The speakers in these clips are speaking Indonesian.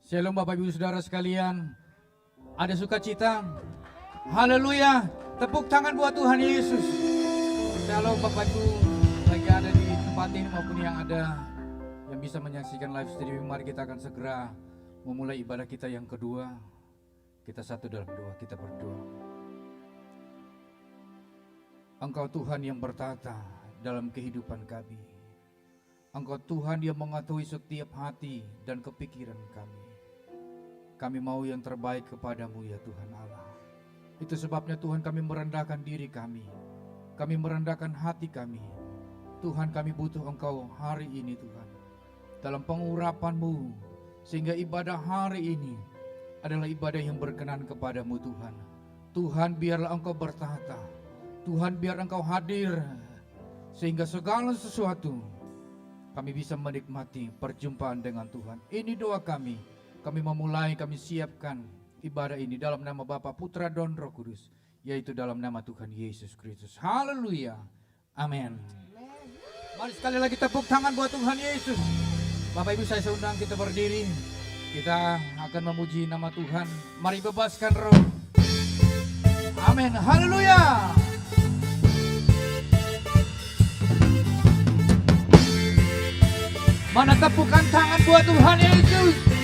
Shalom Bapak Ibu Saudara sekalian. Ada sukacita. Haleluya. Tepuk tangan buat Tuhan Yesus. Shalom Bapak Ibu lagi ada di tempat ini maupun yang ada yang bisa menyaksikan live streaming. Mari kita akan segera memulai ibadah kita yang kedua. Kita satu dalam doa, kita berdoa. Engkau Tuhan yang bertata dalam kehidupan kami. Engkau Tuhan yang mengetahui setiap hati dan kepikiran kami. Kami mau yang terbaik kepadamu ya Tuhan Allah. Itu sebabnya Tuhan kami merendahkan diri kami. Kami merendahkan hati kami. Tuhan kami butuh Engkau hari ini Tuhan. Dalam pengurapan-Mu. Sehingga ibadah hari ini adalah ibadah yang berkenan kepadamu Tuhan. Tuhan biarlah Engkau bertata. Tuhan biar Engkau hadir. Sehingga segala sesuatu kami bisa menikmati perjumpaan dengan Tuhan. Ini doa kami. Kami memulai, kami siapkan ibadah ini dalam nama Bapa, Putra dan Roh Kudus, yaitu dalam nama Tuhan Yesus Kristus. Haleluya. Amin. Mari sekali lagi tepuk tangan buat Tuhan Yesus. Bapak Ibu saya undang kita berdiri. Kita akan memuji nama Tuhan. Mari bebaskan roh. Amin. Haleluya. Mana tepukan tangan buat Tuhan Yesus.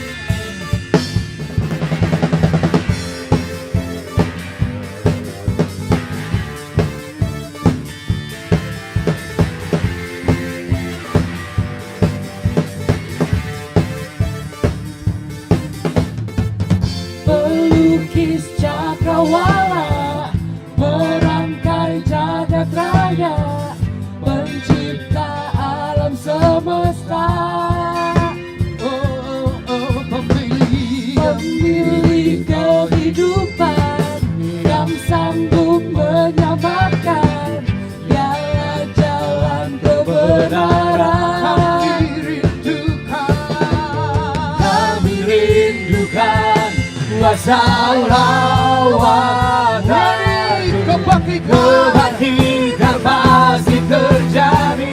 Pelukis cakrawala, merangkai jagat raya, pencipta alam semesta. Pemilik kehidupan yang sanggup menyelamatkan, dialah jalan kebenaran. Kami rindukan kuasa lawan, kebangkitan pasti terjadi.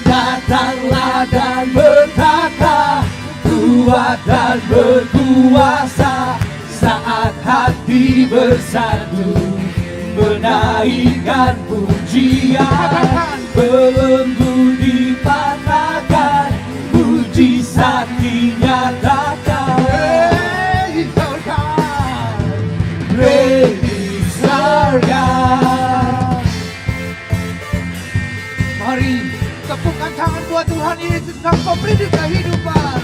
Datanglah dan berkata, kuat dan berkuasa, saat hati bersatu menaikkan pujian. Belenggu dipatahkan, mujizat dinyatakan. Ready Sarga. Mari tepukkan tangan buat Tuhan Yesus, Sang Pemilik kehidupan.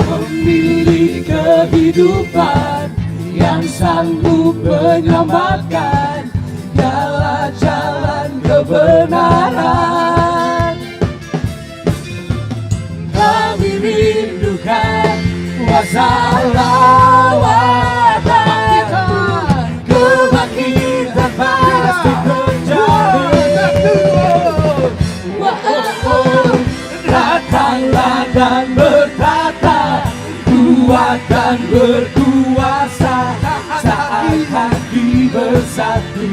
Pemilik kehidupan yang sanggup menyelamatkan, dialah jalan kebenaran. Kami rindukan kuasa lawan, kebangkitan pasti terjadi. Datanglah dan berkata, kuat dan berkuasa, saat hati bersatu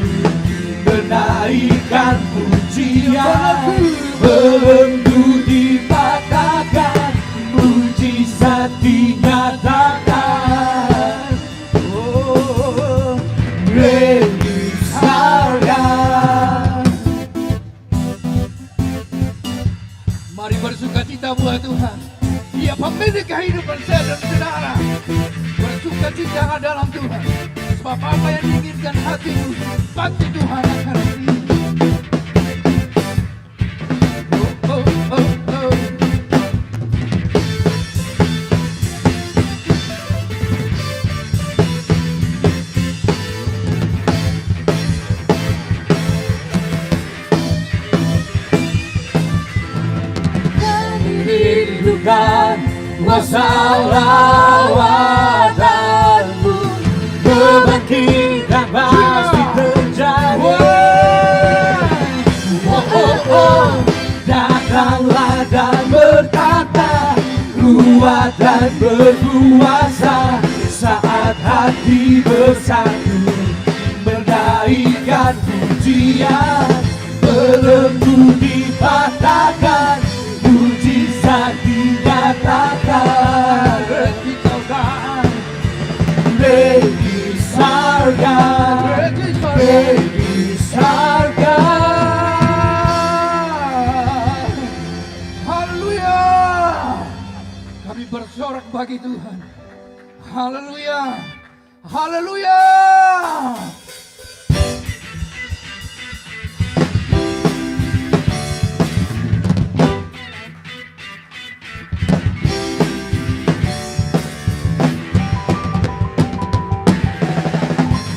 menaikkan pujian. Belenggu dipatahkan, mujizat dinyatakan. Oh, Ready Sarga. Mari bersukacita buat Tuhan. Dia pemilik kehidupan saya dan saudara. Bersukacita dalam Tuhan. Sebab apa yang diinginkan hatimu, pasti Tuhan akan beri. Oh, oh, oh, oh. Rindukan kuasa lawanmu, kebangkitan pasti terjadi. Datanglah dan berkata, kuat dan berkuasa, saat hati bersatu menaikkan pujian. Belenggu dipatahkan, mujizat dinyatakan. bersorak bagi Tuhan. Haleluya. Haleluya.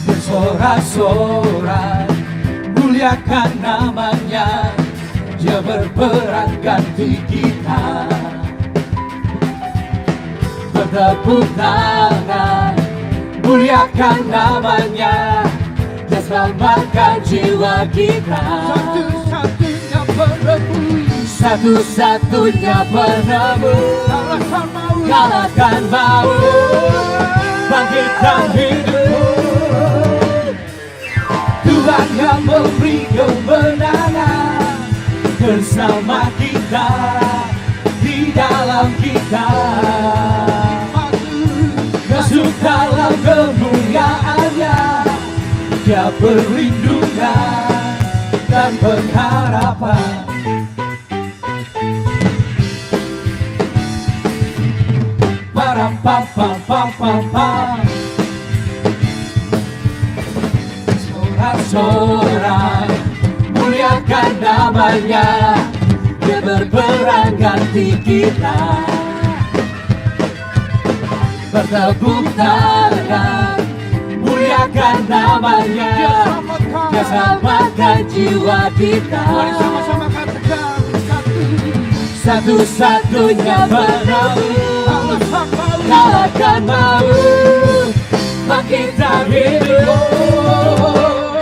Bersorak-sorak, muliakan namanya. Dia berperan ganti kita. Bertepuk tangan, muliakan namanya. Dia selamatkan jiwa kita. Satu-satunya penebus, Satu-satunya penebus, kalahkan maut, kalahkan maut, bangkitkan hidup. Tuhan yang memberi kemenangan bersama kita, di dalam kita. Masuk dalam kemuliaannya, Dia perlindungan dan pengharapan. Param pam pam pam pam pam. Sorak-sorak, muliakan namanya. Dia berperang ganti kita. Bertepuk tangan, muliakan namanya. Dia selamatkan jiwa kita. Mari sama-sama katakan Satu-satunya penebus, kalahkan maut, kalahkan maut, bangkitkan hidup.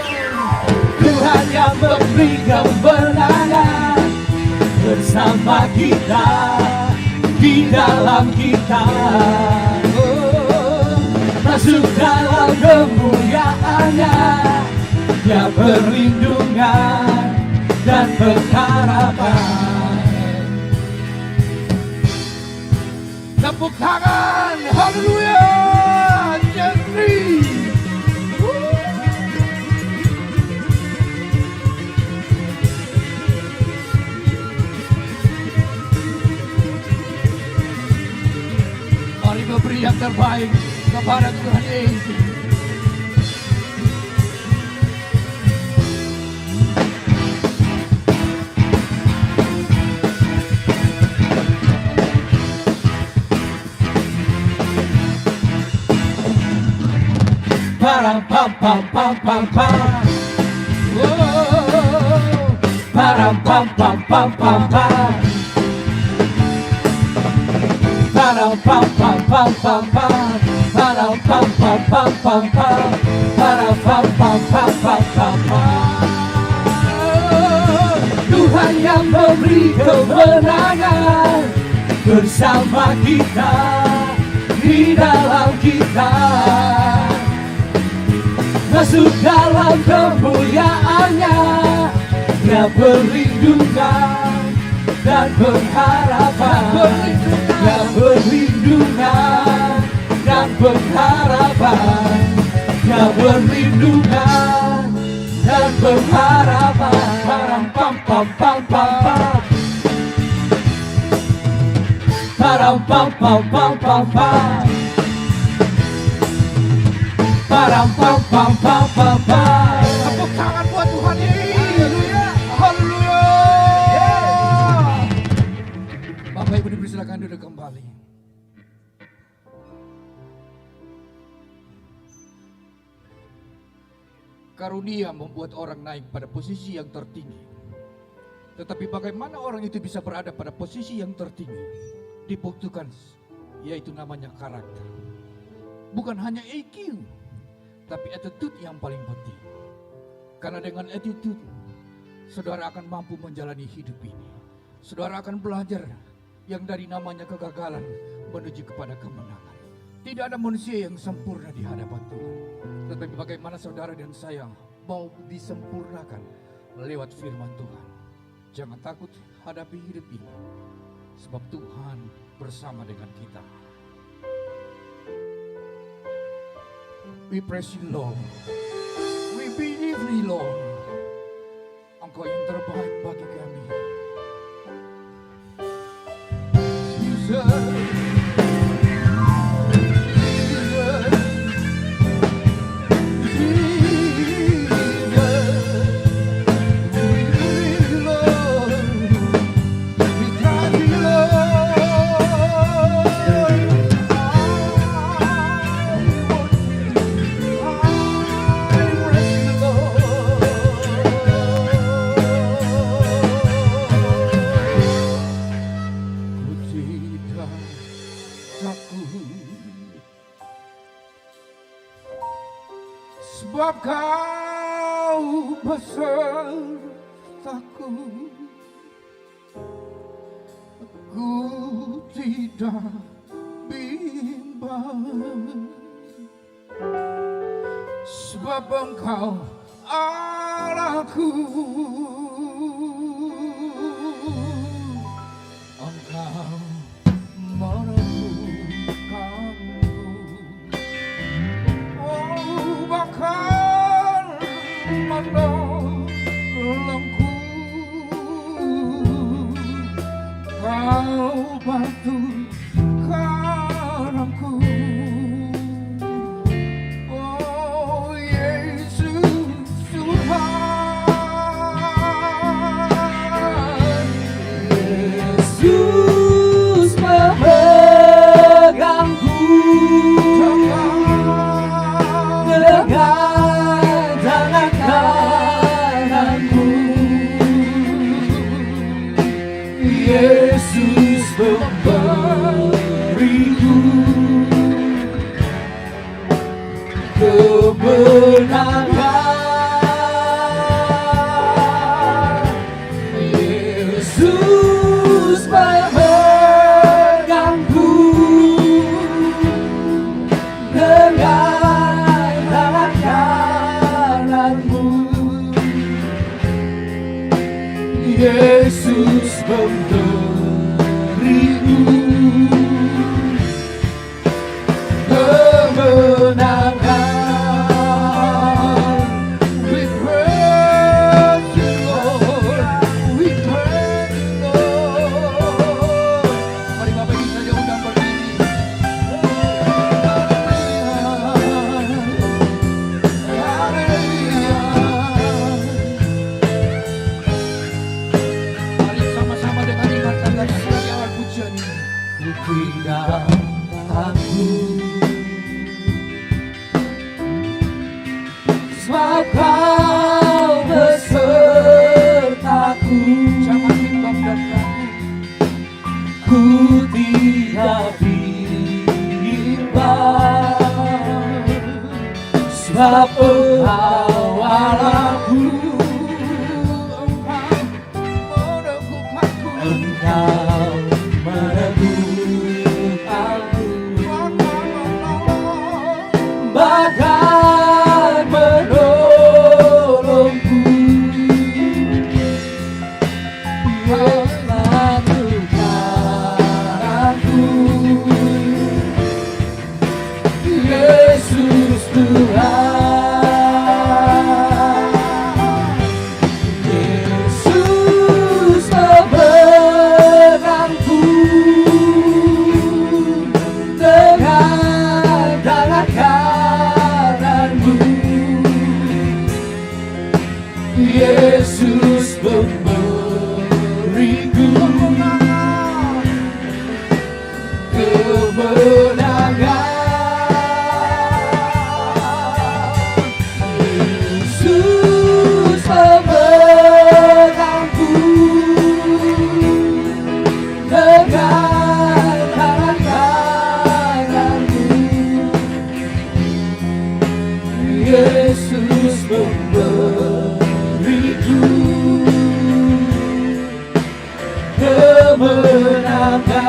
Tuhan yang memberi kemenangan bersama kita, di dalam kita. Masuk dalam kemuliaannya, Dia perlindungan dan pengharapan. tepuk tangan, haleluya, Jeffrey. Mari memberi yang terbaik kepada Tuhan Yesus. Param pam pam pam pam pam. Param pam pam pam pam pam. Param pam pam pam pam pam. Param pam pam pam pam pam. Param pam pam pam pam pam pam. Tuhan yang memberi kemenangan bersama kita, di dalam kita. Masuk dalam kemuliaannya, Dia perlindungan dan pengharapan. Dia perlindungan dan pengharapan. Dia perlindungan dan pengharapan. Param pam pam pam pam pam. Param pam pam pam pam pam. Param pam pam pam pam pam. Tepuk tangan buat Tuhan Yesus. Haleluya. Haleluya. Bapak Ibu dipersilakan duduk kembali. Karunia membuat orang naik pada posisi yang tertinggi. Tetapi bagaimana orang itu bisa berada pada posisi yang tertinggi? Dibuktikan, yaitu namanya karakter. Bukan hanya EQ, tapi attitude yang paling penting. Karena dengan attitude, saudara akan mampu menjalani hidup ini. Saudara akan belajar yang dari namanya kegagalan menuju kepada kemenangan. Tidak ada manusia yang sempurna di hadapan Tuhan. Tetapi bagaimana saudara dan saya mau disempurnakan lewat firman Tuhan. Jangan takut hadapi hidup ini, sebab Tuhan bersama dengan kita. We praise you, Lord. We believe you, Lord. Engkau yang terbaik bagi kami. Jesus. sebab kau besertaku. Ku tidak bimbang, sebab Engkau Allahku. Engkau meneguhkanku, oh bahkan menolongku. Kau batu karangku, oh Yesus Tuhan. Yesus memegangku dengan tangan kananku. Yesus memberiku kemenangan. Yesus memegangku dengan tangan kananmu. Yesus memberiku kemenangan. We praise you, Lord. We praise you, Lord. Mari Bapak Ibu saja undang berdiri. Mari sama-sama dengan ingatkan dan sebagai awal pujian ini. Ku tidak takut, sebab Kau besertaku. Jangan bimbang dan ragu. Ku tidak bimbang, sebab Engkau Allahku. Engkau meneguhkanku, bahkan menolongku. Batu karangku, Yesus Tuhan. Yesus memegangku dengan tangan kananmu. Yesus memberiku kemenangan. Yesus memegangku dengan tangan kananmu. Yesus memberiku kemenangan.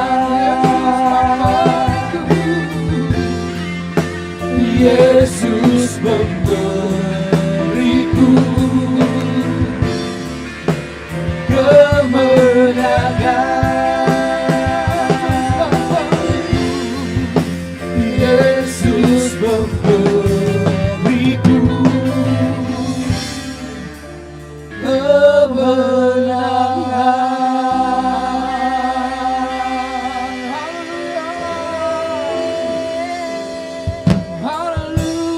Yesus memberiku kemenangan. Yesus memberiku kemenangan. Haleluya.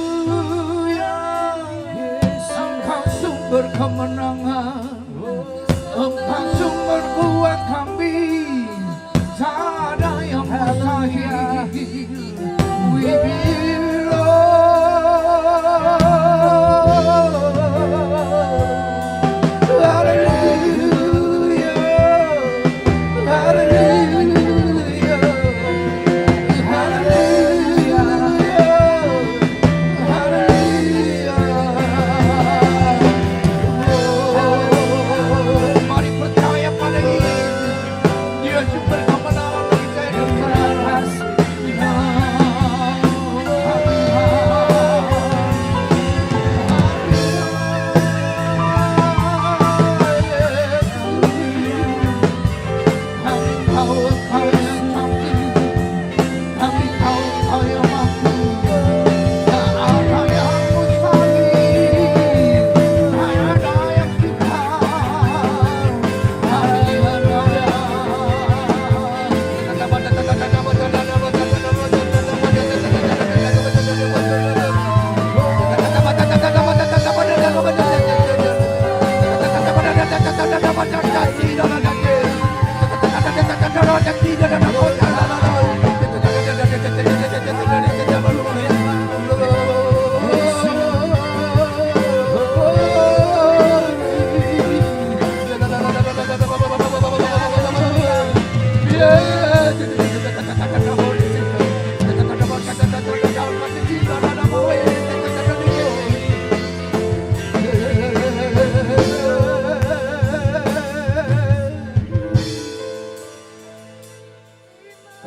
sumber kemenangan bagi kehidupan kami.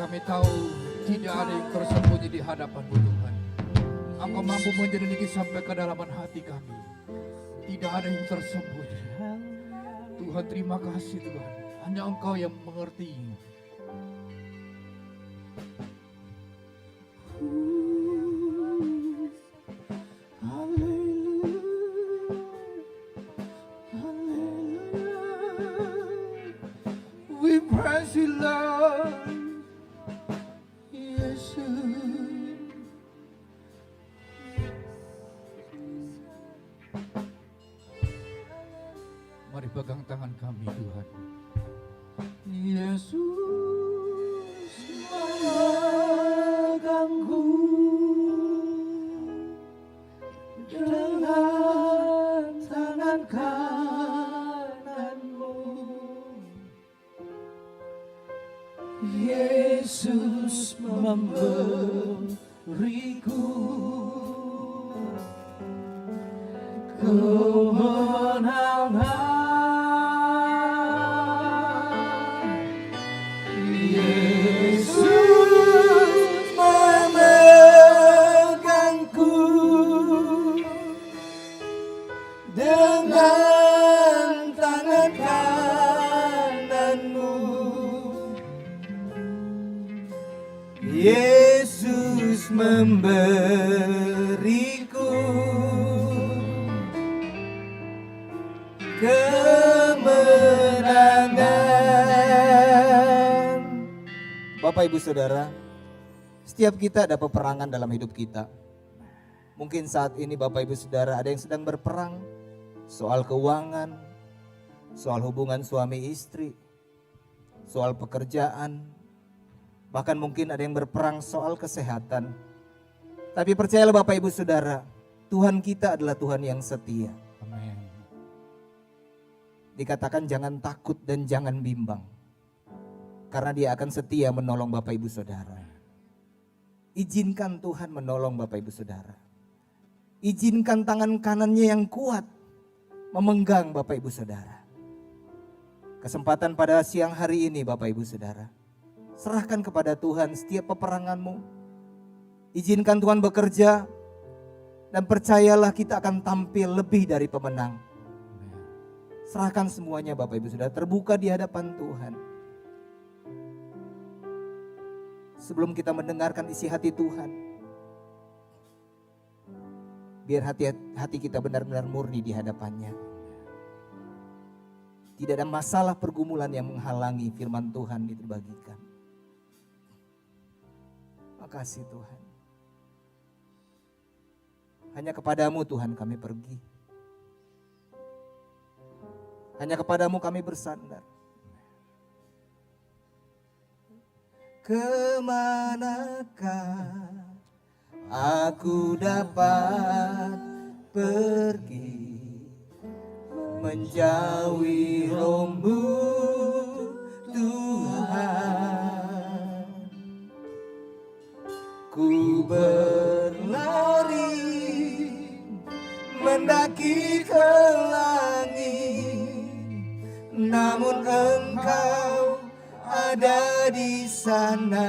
Kami tahu tidak ada yang tersembunyi di hadapan-Mu Tuhan. Engkau mampu menyelidiki sampai kedalaman hati kami. Tidak ada yang tersembunyi. Tuhan, terima kasih Tuhan. Hanya Engkau yang mengerti. We praise you, Lord. Mari pegang tangan kami Tuhan. Yesus megangku dengan tangan kananmu. Yesus memberiku kemenangan. Dengan tangan kananmu, Yesus memberiku kemenangan. Bapak Ibu Saudara, setiap kita ada peperangan dalam hidup kita. Mungkin saat ini Bapak Ibu Saudara ada yang sedang berperang soal keuangan, soal hubungan suami istri, soal pekerjaan, bahkan mungkin ada yang berperang soal kesehatan. Tapi percayalah Bapak Ibu Saudara, Tuhan kita adalah Tuhan yang setia. Amin. Dikatakan jangan takut dan jangan bimbang, karena Dia akan setia menolong Bapak Ibu Saudara. Izinkan Tuhan menolong Bapak Ibu Saudara. Izinkan tangan kanannya yang kuat memenggang Bapak Ibu Saudara. Kesempatan pada siang hari ini Bapak Ibu Saudara, serahkan kepada Tuhan setiap peperanganmu. Izinkan Tuhan bekerja dan percayalah kita akan tampil lebih dari pemenang. Serahkan semuanya Bapak Ibu Saudara, terbuka di hadapan Tuhan. Sebelum kita mendengarkan isi hati Tuhan, biar hati kita benar-benar murni di hadapannya. Tidak ada masalah pergumulan yang menghalangi firman Tuhan dibagikan. Makasih Tuhan. Hanya kepadamu Tuhan kami pergi. Hanya kepadamu kami bersandar. Kemanakah aku dapat pergi menjauhi rombmu Tuhan. Ku berlari mendaki ke langit, namun Engkau ada ada di sana.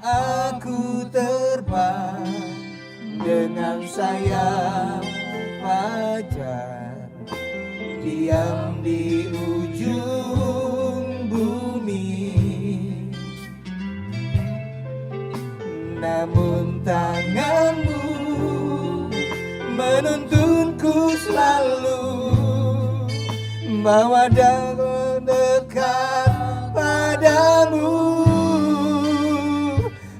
Aku terbang dengan sayap fajar, diam di ujung bumi. Namun tanganmu menuntunku selalu, bawa dekat padamu.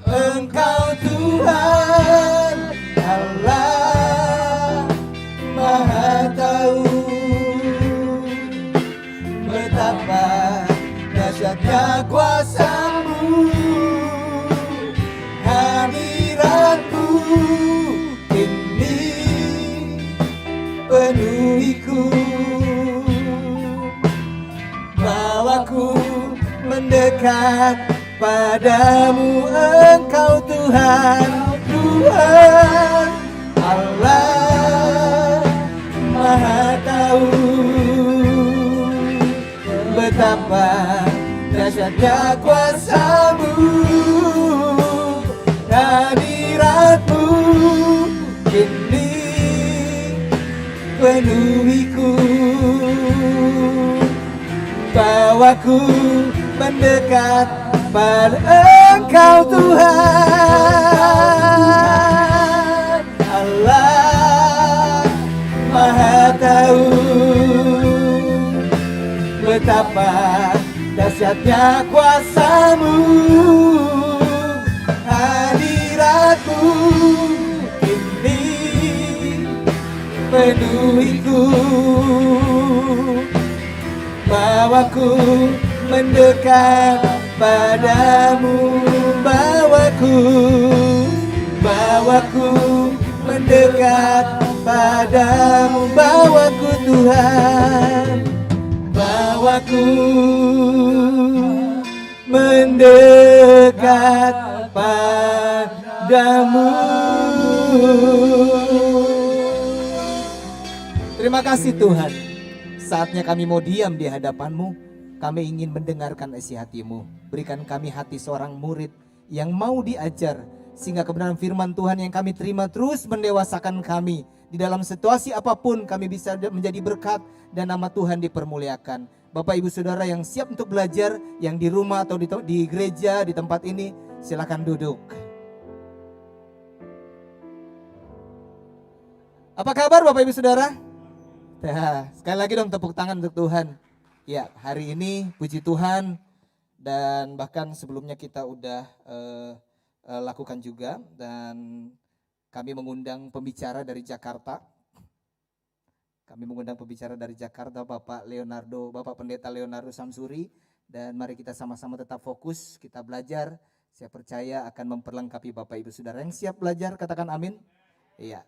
Engkau Tuhan Allah Maha Tahu, betapa dahsyatnya kuasa-Mu. Hadirat-Mu kini penuhiku, bawaku mendekat padamu. Engkau Tuhan, Tuhan Allah Maha Tahu, betapa dahsyatnya kuasa-Mu. Hadirat-Mu kini penuhiku, bawaku mendekat pada Engkau Tuhan Allah Maha Tahu, betapa dahsyatnya kuasa-Mu. Hadirat-Mu kini penuhiku, bawaku mendekat padamu. Bawaku mendekat padamu. Bawaku Tuhan, bawaku mendekat padamu. Terima kasih Tuhan, saatnya kami mau diam di hadapan-Mu. Kami ingin mendengarkan isi hati-Mu. Berikan kami hati seorang murid yang mau diajar, sehingga kebenaran firman Tuhan yang kami terima terus mendewasakan kami. Di dalam situasi apapun kami bisa menjadi berkat dan nama Tuhan dipermuliakan. Bapak Ibu Saudara yang siap untuk belajar, yang di rumah atau di gereja, di tempat ini, silakan duduk. Apa kabar Bapak Ibu Saudara? Nah, sekali lagi dong tepuk tangan untuk Tuhan. Ya, hari ini puji Tuhan, dan bahkan sebelumnya kita udah lakukan juga, dan kami mengundang pembicara dari Jakarta. Bapak Pendeta Leonardo Samsuri, dan mari kita sama-sama tetap fokus, kita belajar. Saya percaya akan memperlengkapi Bapak Ibu Saudara yang siap belajar, katakan amin. Iya.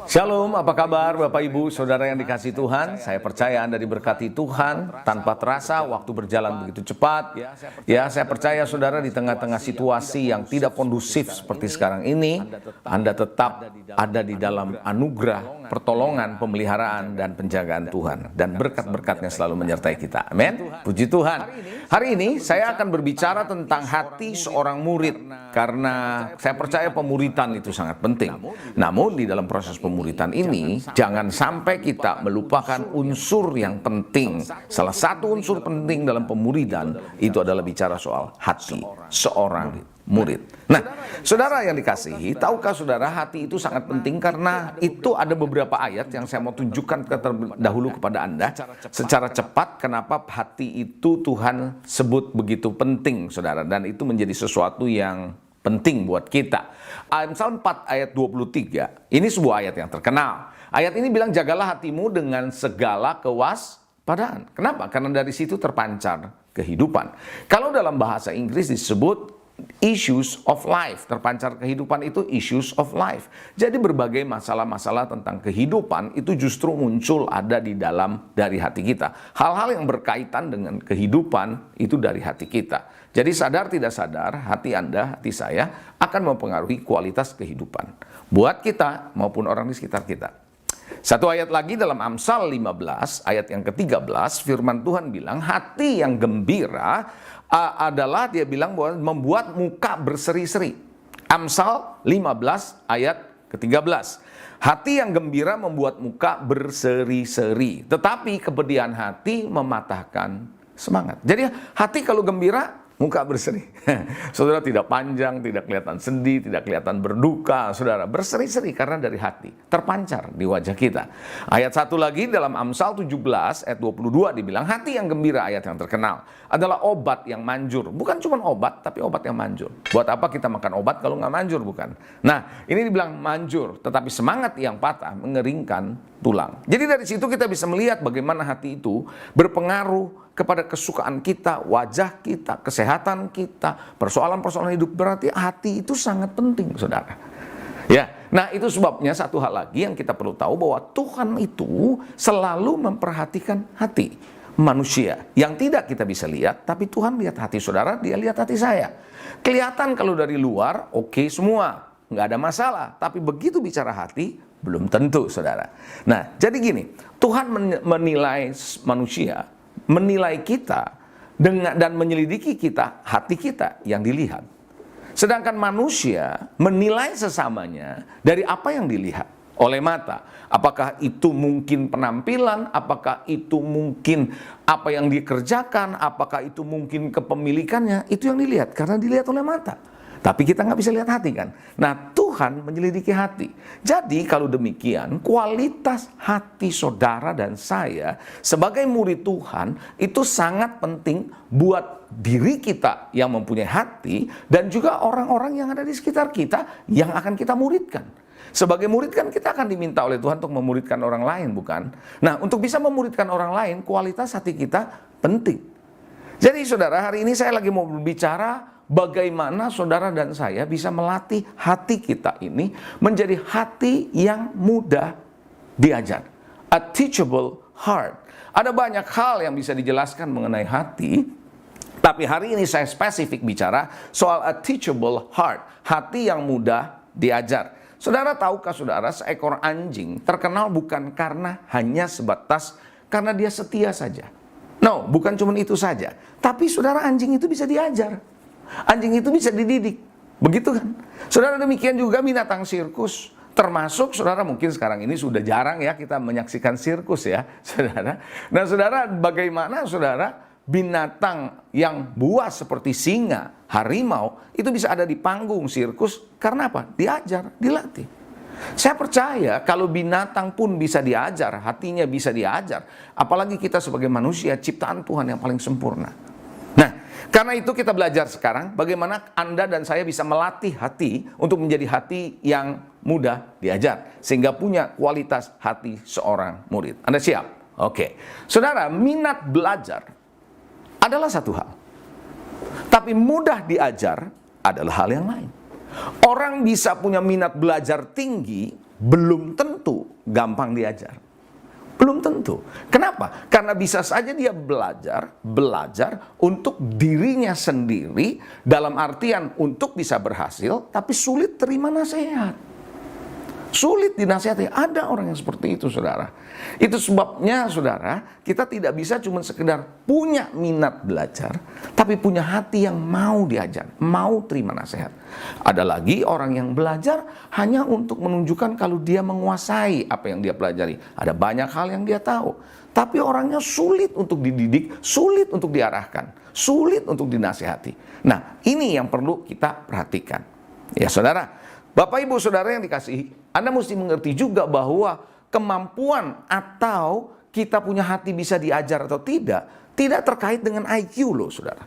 Shalom, apa kabar Bapak Ibu Saudara yang dikasihi Tuhan? Saya percaya Anda diberkati Tuhan. Tanpa terasa waktu berjalan begitu cepat. Ya, saya percaya Saudara di tengah-tengah situasi yang tidak kondusif seperti sekarang ini, Anda tetap ada di dalam anugerah, pertolongan, pemeliharaan, dan penjagaan Tuhan. Dan berkat-berkatnya selalu menyertai kita. Amin. Puji Tuhan. Hari ini saya akan berbicara tentang hati seorang murid. Karena saya percaya pemuritan itu sangat penting. Namun di dalam proses pemuritan ini, jangan sampai kita melupakan unsur yang penting. Salah satu unsur penting dalam pemuridan itu adalah bicara soal hati seorang murid. Nah, saudara yang dikasihi, tahukah saudara hati itu sangat penting karena itu ada beberapa ayat yang saya mau tunjukkan dahulu kepada Anda secara cepat kenapa hati itu Tuhan sebut begitu penting, saudara, dan itu menjadi sesuatu yang penting buat kita. Amsal 4 ayat 23, ini sebuah ayat yang terkenal. Ayat ini bilang, jagalah hatimu dengan segala kewaspadaan. Kenapa? Karena dari situ terpancar kehidupan. Kalau dalam bahasa Inggris disebut issues of life, terpancar kehidupan itu issues of life. Jadi berbagai masalah-masalah tentang kehidupan itu justru muncul ada di dalam dari hati kita. Hal-hal yang berkaitan dengan kehidupan itu dari hati kita. Jadi sadar tidak sadar, hati Anda, hati saya akan mempengaruhi kualitas kehidupan buat kita maupun orang di sekitar kita. Satu ayat lagi dalam Amsal 15 ayat yang ke-13, firman Tuhan bilang hati yang gembira adalah, dia bilang bahwa membuat muka berseri-seri. Amsal 15 ayat ke-13. Hati yang gembira membuat muka berseri-seri, tetapi kepedihan hati mematahkan semangat. Jadi hati kalau gembira, muka berseri. Saudara, tidak panjang, tidak kelihatan sedih, tidak kelihatan berduka. Saudara, berseri-seri karena dari hati. Terpancar di wajah kita. Ayat satu lagi dalam Amsal 17 ayat 22 dibilang, hati yang gembira, ayat yang terkenal, adalah obat yang manjur. Bukan cuma obat, tapi obat yang manjur. Buat apa kita makan obat kalau nggak manjur, bukan? Nah, ini dibilang manjur, tetapi semangat yang patah mengeringkan tulang. Jadi dari situ kita bisa melihat bagaimana hati itu berpengaruh kepada kesukaan kita, wajah kita, kesehatan kita, persoalan-persoalan hidup. Berarti hati itu sangat penting, saudara. Ya, nah itu sebabnya satu hal lagi yang kita perlu tahu, bahwa Tuhan itu selalu memperhatikan hati manusia yang tidak kita bisa lihat, tapi Tuhan lihat hati saudara, dia lihat hati saya. Kelihatan kalau dari luar oke semua, nggak ada masalah, tapi begitu bicara hati belum tentu, saudara. Nah, jadi gini, Tuhan menilai manusia, menilai kita dan menyelidiki kita, hati kita yang dilihat. Sedangkan manusia menilai sesamanya dari apa yang dilihat oleh mata. Apakah itu mungkin penampilan, apakah itu mungkin apa yang dikerjakan, apakah itu mungkin kepemilikannya, itu yang dilihat karena dilihat oleh mata. Tapi kita nggak bisa lihat hati kan. Nah, Tuhan menyelidiki hati. Jadi kalau demikian, kualitas hati saudara dan saya sebagai murid Tuhan itu sangat penting buat diri kita yang mempunyai hati dan juga orang-orang yang ada di sekitar kita yang akan kita muridkan. Sebagai murid kan kita akan diminta oleh Tuhan untuk memuridkan orang lain, bukan? Nah, untuk bisa memuridkan orang lain, kualitas hati kita penting. Jadi saudara, hari ini saya lagi mau berbicara bagaimana saudara dan saya bisa melatih hati kita ini menjadi hati yang mudah diajar. A teachable heart. Ada banyak hal yang bisa dijelaskan mengenai hati, tapi hari ini saya spesifik bicara soal a teachable heart. Hati yang mudah diajar. Saudara, tahukah saudara, seekor anjing terkenal bukan karena hanya sebatas karena dia setia saja. No, bukan cuma itu saja. Tapi saudara, anjing itu bisa diajar. Anjing itu bisa dididik. Begitu kan? Saudara, demikian juga binatang sirkus. Termasuk saudara, mungkin sekarang ini sudah jarang ya kita menyaksikan sirkus ya, saudara. Nah, saudara, bagaimana saudara binatang yang buas seperti singa, harimau, itu bisa ada di panggung sirkus karena apa? Diajar, dilatih. Saya percaya kalau binatang pun bisa diajar, hatinya bisa diajar, apalagi kita sebagai manusia, ciptaan Tuhan yang paling sempurna. Nah, karena itu kita belajar sekarang bagaimana Anda dan saya bisa melatih hati untuk menjadi hati yang mudah diajar, sehingga punya kualitas hati seorang murid. Anda siap? Oke. Saudara, minat belajar adalah satu hal, tapi mudah diajar adalah hal yang lain. Orang bisa punya minat belajar tinggi, belum tentu gampang diajar. Belum tentu. Kenapa? Karena bisa saja dia belajar untuk dirinya sendiri, dalam artian untuk bisa berhasil, tapi sulit terima nasihat. Sulit dinasihati. Ada orang yang seperti itu, saudara. Itu sebabnya, saudara, kita tidak bisa cuma sekedar punya minat belajar, tapi punya hati yang mau diajar, mau terima nasihat. Ada lagi orang yang belajar hanya untuk menunjukkan kalau dia menguasai apa yang dia pelajari. Ada banyak hal yang dia tahu, tapi orangnya sulit untuk dididik, sulit untuk diarahkan, sulit untuk dinasihati. Nah, ini yang perlu kita perhatikan. Ya, saudara, Bapak Ibu Saudara yang dikasihi, Anda mesti mengerti juga bahwa kemampuan atau kita punya hati bisa diajar atau tidak terkait dengan IQ loh, saudara.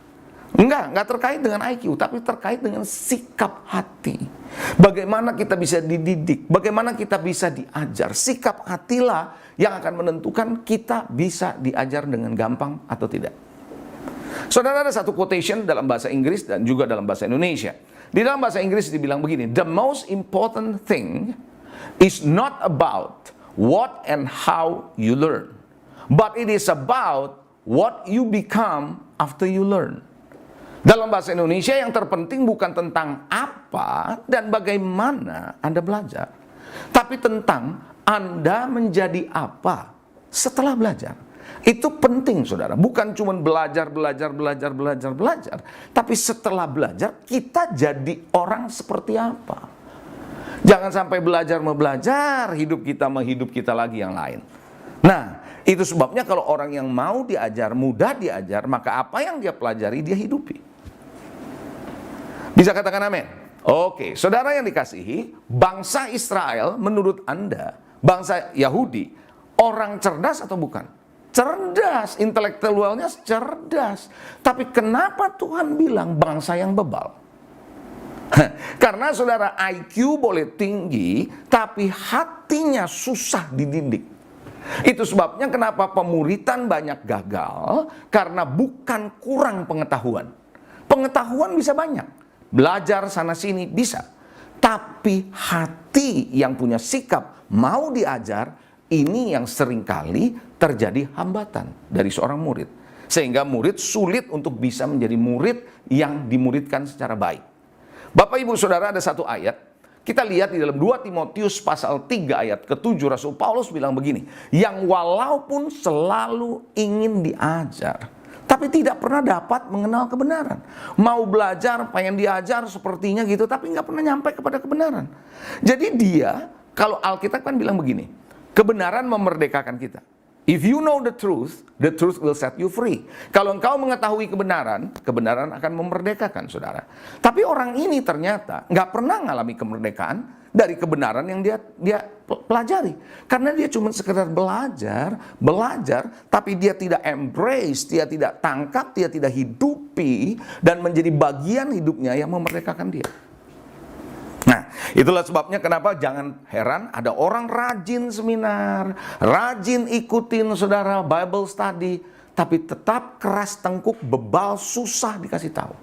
Enggak terkait dengan IQ, tapi terkait dengan sikap hati. Bagaimana kita bisa dididik, bagaimana kita bisa diajar. Sikap hatilah yang akan menentukan kita bisa diajar dengan gampang atau tidak. Saudara, ada satu quotation dalam bahasa Inggris dan juga dalam bahasa Indonesia. Di dalam bahasa Inggris dibilang begini, the most important thing is not about what and how you learn, but it is about what you become after you learn. Dalam bahasa Indonesia, yang terpenting bukan tentang apa dan bagaimana Anda belajar, tapi tentang Anda menjadi apa setelah belajar. Itu penting, saudara. Bukan cuma belajar, tapi setelah belajar kita jadi orang seperti apa. Jangan sampai belajar hidup kita lagi yang lain. Nah, itu sebabnya kalau orang yang mau diajar, mudah diajar, maka apa yang dia pelajari dia hidupi. Bisa katakan amin? Oke, saudara yang dikasihi, bangsa Israel menurut Anda, bangsa Yahudi, orang cerdas atau bukan? Cerdas, intelektualnya cerdas. Tapi kenapa Tuhan bilang bangsa yang bebal? Karena saudara, IQ boleh tinggi, tapi hatinya susah dididik. Itu sebabnya kenapa pemuritan banyak gagal, karena bukan kurang pengetahuan. Pengetahuan bisa banyak, belajar sana-sini bisa. Tapi hati yang punya sikap mau diajar, ini yang seringkali terjadi hambatan dari seorang murid. Sehingga murid sulit untuk bisa menjadi murid yang dimuridkan secara baik. Bapak Ibu Saudara, ada satu ayat, kita lihat di dalam 2 Timotius pasal 3 ayat ke-7, Rasul Paulus bilang begini, yang walaupun selalu ingin diajar, tapi tidak pernah dapat mengenal kebenaran. Mau belajar, pengen diajar sepertinya gitu, tapi nggak pernah nyampe kepada kebenaran. Jadi dia, kalau Alkitab kan bilang begini, kebenaran memerdekakan kita. If you know the truth will set you free. Kalau engkau mengetahui kebenaran, kebenaran akan memerdekakan, saudara. Tapi orang ini ternyata nggak pernah mengalami kemerdekaan dari kebenaran yang dia pelajari. Karena dia cuma sekedar belajar, tapi dia tidak embrace, dia tidak tangkap, dia tidak hidupi, dan menjadi bagian hidupnya yang memerdekakan dia. Nah, itulah sebabnya kenapa jangan heran ada orang rajin seminar, rajin ikutin saudara Bible study, tapi tetap keras tengkuk, bebal, susah dikasih tahu.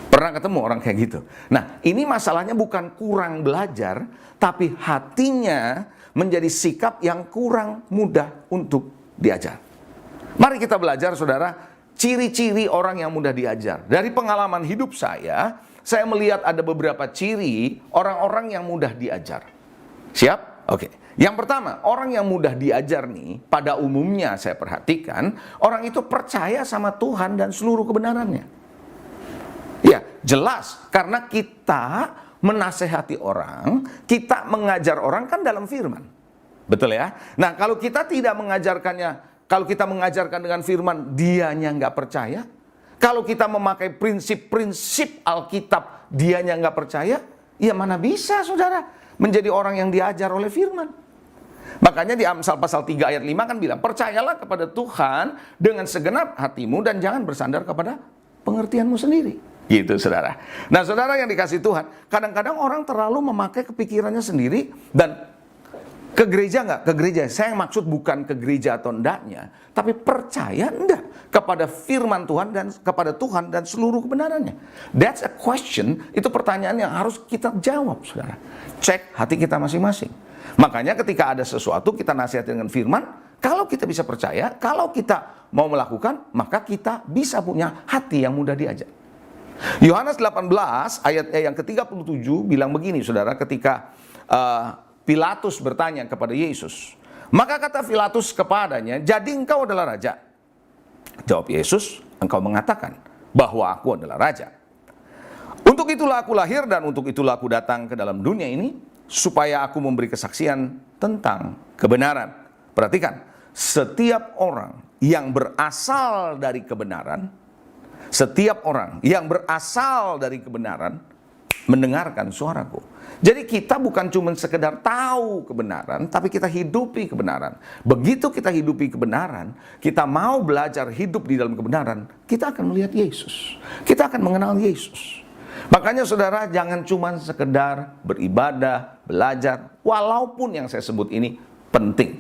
Pernah ketemu orang kayak gitu? Nah, ini masalahnya bukan kurang belajar, tapi hatinya menjadi sikap yang kurang mudah untuk diajar. Mari kita belajar, saudara, ciri-ciri orang yang mudah diajar. Dari pengalaman hidup saya melihat ada beberapa ciri orang-orang yang mudah diajar. Siap? Oke. Yang pertama, orang yang mudah diajar nih, pada umumnya saya perhatikan, orang itu percaya sama Tuhan dan seluruh kebenarannya. Ya, jelas. Karena kita menasehati orang, kita mengajar orang kan dalam firman. Betul ya? Nah, kalau kita tidak mengajarkannya, kalau kita mengajarkan dengan firman, dianya nggak percaya. Kalau kita memakai prinsip-prinsip Alkitab, dianya nggak percaya, ya mana bisa saudara menjadi orang yang diajar oleh firman. Makanya di Amsal pasal 3 ayat 5 kan bilang, percayalah kepada Tuhan dengan segenap hatimu dan jangan bersandar kepada pengertianmu sendiri. Gitu saudara. Nah saudara yang dikasih Tuhan, kadang-kadang orang terlalu memakai kepikirannya sendiri dan ke gereja nggak? Ke gereja. Saya maksud bukan ke gereja atau endaknya, tapi percaya enggak kepada firman Tuhan dan kepada Tuhan dan seluruh kebenarannya. That's a question. Itu pertanyaan yang harus kita jawab, saudara. Cek hati kita masing-masing. Makanya ketika ada sesuatu kita nasihati dengan firman, kalau kita bisa percaya, kalau kita mau melakukan, maka kita bisa punya hati yang mudah diajar. Yohanes 18 ayat yang ke-37 bilang begini, saudara, ketika Pilatus bertanya kepada Yesus. Maka kata Pilatus kepadanya, jadi engkau adalah raja? Jawab Yesus, engkau mengatakan bahwa aku adalah raja. Untuk itulah aku lahir dan untuk itulah aku datang ke dalam dunia ini, supaya aku memberi kesaksian tentang kebenaran. Perhatikan, setiap orang yang berasal dari kebenaran, setiap orang yang berasal dari kebenaran, mendengarkan suaraku. Jadi kita bukan cuma sekedar tahu kebenaran, tapi kita hidupi kebenaran. Begitu kita hidupi kebenaran, kita mau belajar hidup di dalam kebenaran, kita akan melihat Yesus. Kita akan mengenal Yesus. Makanya saudara, jangan cuma sekedar beribadah, belajar, walaupun yang saya sebut ini penting.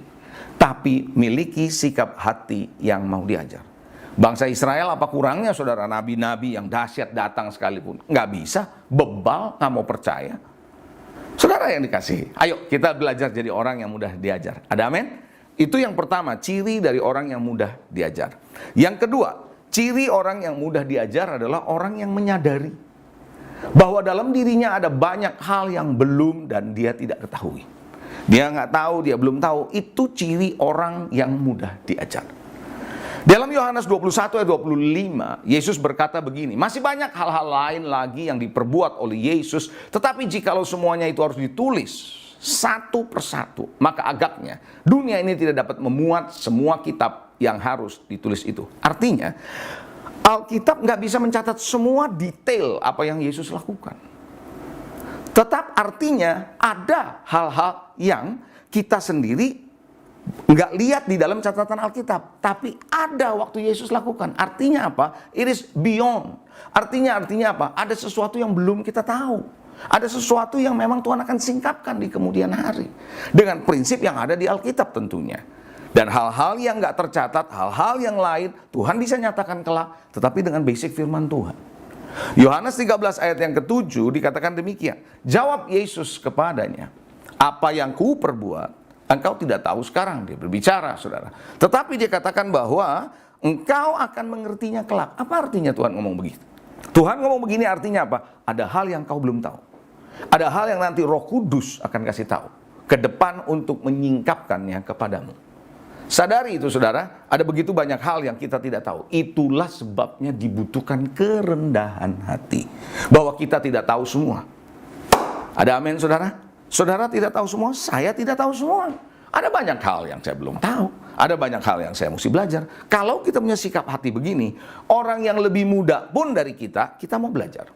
Tapi miliki sikap hati yang mau diajar. Bangsa Israel apa kurangnya saudara, nabi-nabi yang dahsyat datang sekalipun nggak bisa, bebal, nggak mau percaya. Saudara yang dikasihi, ayo kita belajar jadi orang yang mudah diajar. Ada amin? Itu yang pertama, ciri dari orang yang mudah diajar. Yang kedua, ciri orang yang mudah diajar adalah orang yang menyadari bahwa dalam dirinya ada banyak hal yang belum dan dia tidak ketahui. dia nggak tahu, dia belum tahu. Itu ciri orang yang mudah diajar. Dalam Yohanes 21 ayat 25, Yesus berkata begini, masih banyak hal-hal lain lagi yang diperbuat oleh Yesus, tetapi jikalau semuanya itu harus ditulis satu persatu, maka agaknya dunia ini tidak dapat memuat semua kitab yang harus ditulis itu. Artinya, Alkitab nggak bisa mencatat semua detail apa yang Yesus lakukan. Tetap artinya ada hal-hal yang kita sendiri nggak lihat di dalam catatan Alkitab, tapi ada waktu Yesus lakukan. Artinya apa? It is beyond. Artinya apa? Ada sesuatu yang belum kita tahu. Ada sesuatu yang memang Tuhan akan singkapkan di kemudian hari. Dengan prinsip yang ada di Alkitab tentunya. Dan hal-hal yang nggak tercatat, hal-hal yang lain, Tuhan bisa nyatakan kelak, tetapi dengan basic firman Tuhan. Yohanes 13 ayat yang ke-7 dikatakan demikian. Jawab Yesus kepadanya, apa yang ku perbuat, engkau tidak tahu sekarang. Dia berbicara, saudara. Tetapi dia katakan bahwa engkau akan mengertinya kelak. Apa artinya Tuhan ngomong begitu? Tuhan ngomong begini artinya apa? Ada hal yang kau belum tahu. Ada hal yang nanti Roh Kudus akan kasih tahu ke depan untuk menyingkapkannya kepadamu. Sadari itu, saudara, ada begitu banyak hal yang kita tidak tahu. Itulah sebabnya dibutuhkan kerendahan hati. Bahwa kita tidak tahu semua. Ada amin, saudara? Saudara tidak tahu semua, saya tidak tahu semua. Ada banyak hal yang saya belum tahu. Ada banyak hal yang saya mesti belajar. Kalau kita punya sikap hati begini, orang yang lebih muda pun dari kita mau belajar.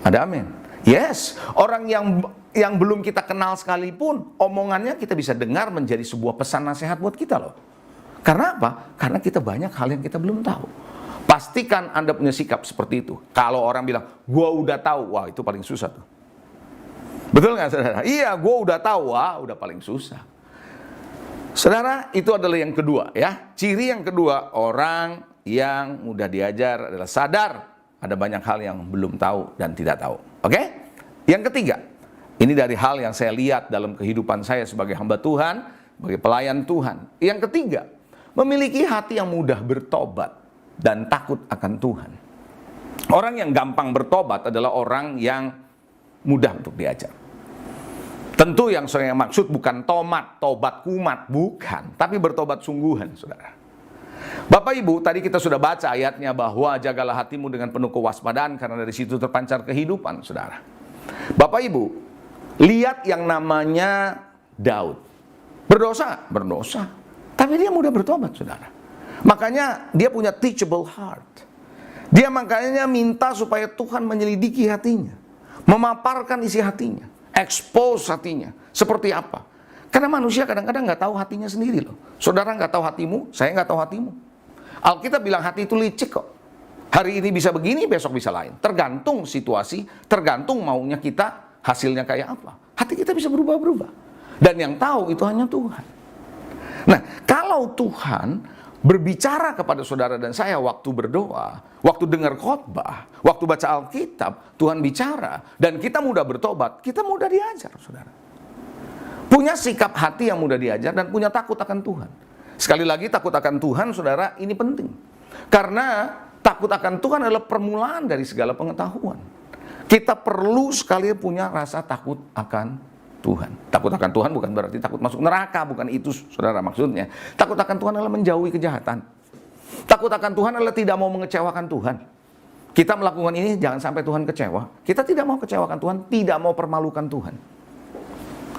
Ada amin? Yes, orang yang belum kita kenal sekalipun, omongannya kita bisa dengar menjadi sebuah pesan nasihat buat kita loh. Karena apa? Karena kita banyak hal yang kita belum tahu. Pastikan Anda punya sikap seperti itu. Kalau orang bilang, gua udah tahu, wah itu paling susah tuh. Betul nggak, saudara? Iya, gue udah tahu, wah udah paling susah. Saudara, itu adalah yang kedua ya. Ciri yang kedua, orang yang mudah diajar adalah sadar ada banyak hal yang belum tahu dan tidak tahu. Oke? Yang ketiga, ini dari hal yang saya lihat dalam kehidupan saya sebagai hamba Tuhan, sebagai pelayan Tuhan. Yang ketiga, memiliki hati yang mudah bertobat dan takut akan Tuhan. Orang yang gampang bertobat adalah orang yang mudah untuk diajar. Tentu yang saya maksud bukan tobat kumat, bukan. Tapi bertobat sungguhan, saudara. Bapak Ibu, tadi kita sudah baca ayatnya bahwa jagalah hatimu dengan penuh kewaspadaan karena dari situ terpancar kehidupan, saudara. Bapak Ibu, lihat yang namanya Daud. Berdosa. Tapi dia mudah bertobat, saudara. Makanya dia punya teachable heart. Dia makanya minta supaya Tuhan menyelidiki hatinya. Memaparkan isi hatinya, expose hatinya, seperti apa. Karena manusia kadang-kadang nggak tahu hatinya sendiri loh. Saudara nggak tahu hatimu, saya nggak tahu hatimu. Alkitab bilang hati itu licik kok. Hari ini bisa begini, besok bisa lain. Tergantung situasi, tergantung maunya kita, hasilnya kayak apa. Hati kita bisa berubah-berubah. Dan yang tahu itu hanya Tuhan. Nah, kalau Tuhan berbicara kepada saudara dan saya waktu berdoa, waktu dengar khotbah, waktu baca Alkitab, Tuhan bicara, dan kita mudah bertobat, kita mudah diajar, saudara. Punya sikap hati yang mudah diajar dan punya takut akan Tuhan. Sekali lagi, takut akan Tuhan, saudara, ini penting. Karena takut akan Tuhan adalah permulaan dari segala pengetahuan. Kita perlu sekali punya rasa takut akan Tuhan. Takut akan Tuhan bukan berarti takut masuk neraka, bukan itu, saudara, maksudnya. Takut akan Tuhan adalah menjauhi kejahatan. Takut akan Tuhan adalah tidak mau mengecewakan Tuhan. Kita melakukan ini jangan sampai Tuhan kecewa. Kita tidak mau kecewakan Tuhan, tidak mau permalukan Tuhan.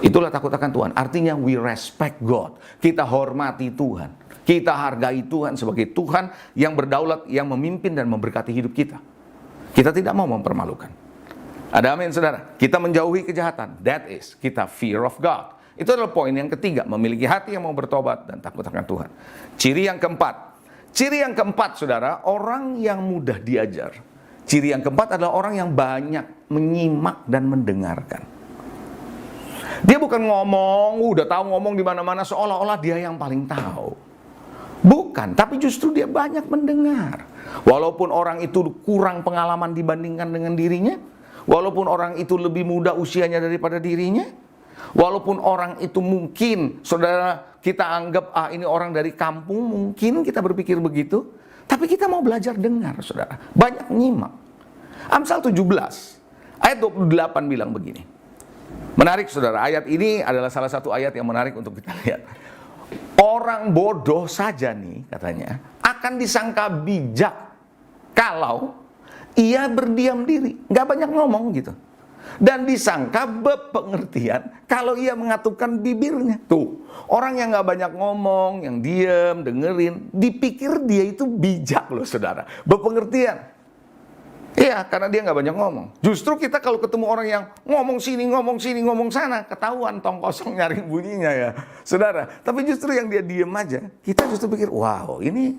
Itulah takut akan Tuhan. Artinya we respect God. Kita hormati Tuhan. Kita hargai Tuhan sebagai Tuhan yang berdaulat, yang memimpin dan memberkati hidup kita. Kita tidak mau mempermalukan. Ada amin, saudara? Kita menjauhi kejahatan. That is, kita fear of God. Itu adalah poin yang ketiga. Memiliki hati yang mau bertobat dan takut akan Tuhan. Ciri yang keempat. Ciri yang keempat, saudara, orang yang mudah diajar. Ciri yang keempat adalah orang yang banyak menyimak dan mendengarkan. Dia bukan ngomong, udah tahu ngomong di mana-mana seolah-olah dia yang paling tahu. Bukan, tapi justru dia banyak mendengar. Walaupun orang itu kurang pengalaman dibandingkan dengan dirinya, walaupun orang itu lebih muda usianya daripada dirinya, walaupun orang itu mungkin, saudara, kita anggap, ini orang dari kampung, mungkin kita berpikir begitu, tapi kita mau belajar dengar, saudara. Banyak nyimak. Amsal 17, ayat 28 bilang begini. Menarik saudara, ayat ini adalah salah satu ayat yang menarik untuk kita lihat. Orang bodoh saja nih katanya akan disangka bijak kalau ia berdiam diri, nggak banyak ngomong gitu. Dan disangka berpengertian kalau ia mengatupkan bibirnya. Tuh, orang yang nggak banyak ngomong, yang diam, dengerin, dipikir dia itu bijak loh saudara, berpengertian. Iya, karena dia nggak banyak ngomong. Justru kita kalau ketemu orang yang ngomong sini, ngomong sana, ketahuan tong kosong nyari bunyinya ya, saudara. Tapi justru yang dia diem aja, kita justru pikir, wow, ini